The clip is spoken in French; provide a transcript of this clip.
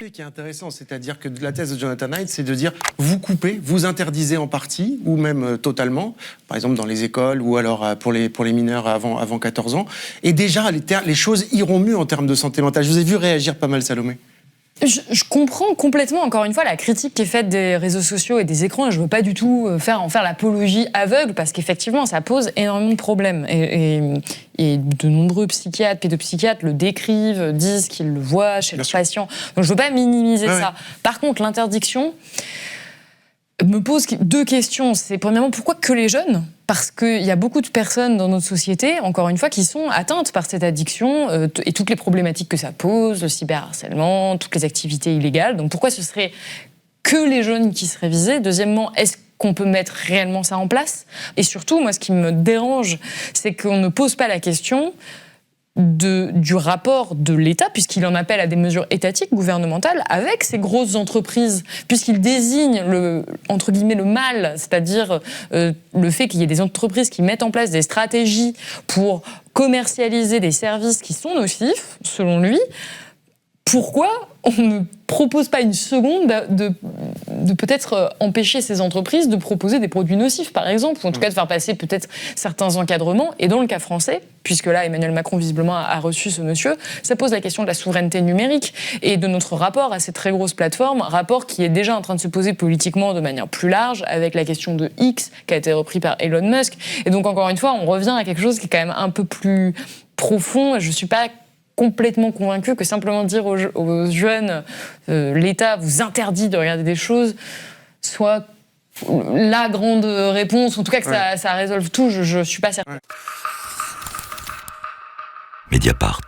l'idée qui est intéressante, c'est-à-dire que la thèse de Jonathan Haidt, c'est de dire vous coupez, vous interdisez en partie, ou même totalement, par exemple dans les écoles, ou alors pour les mineurs avant 14 ans, et déjà les choses iront mieux en termes de santé mentale. Je vous ai vu réagir pas mal, Salomé. Je comprends complètement, encore une fois, la critique qui est faite des réseaux sociaux et des écrans, et je ne veux pas du tout en faire l'apologie aveugle, parce qu'effectivement, ça pose énormément de problèmes. Et de nombreux psychiatres, pédopsychiatres le décrivent, disent qu'ils le voient chez leurs patients. Donc je ne veux pas minimiser ça. Ouais. Par contre, l'interdiction me pose deux questions. C'est premièrement, pourquoi que les jeunes ? Parce qu'il y a beaucoup de personnes dans notre société, encore une fois, qui sont atteintes par cette addiction et toutes les problématiques que ça pose, le cyberharcèlement, toutes les activités illégales. Donc pourquoi ce serait que les jeunes qui seraient visés ? Deuxièmement, est-ce qu'on peut mettre réellement ça en place ? Et surtout, moi, ce qui me dérange, c'est qu'on ne pose pas la question du rapport de l'État, puisqu'il en appelle à des mesures étatiques, gouvernementales, avec ces grosses entreprises, puisqu'il désigne entre guillemets le mal, c'est-à-dire le fait qu'il y ait des entreprises qui mettent en place des stratégies pour commercialiser des services qui sont nocifs, selon lui. Pourquoi on ne propose pas une seconde de peut-être empêcher ces entreprises de proposer des produits nocifs, par exemple, ou en tout cas de faire passer peut-être certains encadrements. Et dans le cas français, puisque là, Emmanuel Macron, visiblement, a reçu ce monsieur, ça pose la question de la souveraineté numérique et de notre rapport à ces très grosses plateformes, rapport qui est déjà en train de se poser politiquement de manière plus large, avec la question de X, qui a été repris par Elon Musk. Et donc, encore une fois, on revient à quelque chose qui est quand même un peu plus profond. Je ne suis pas complètement convaincu que simplement dire aux jeunes l'État vous interdit de regarder des choses soit la grande réponse, en tout cas que ça résolve tout, je suis pas certaine. Mediapart.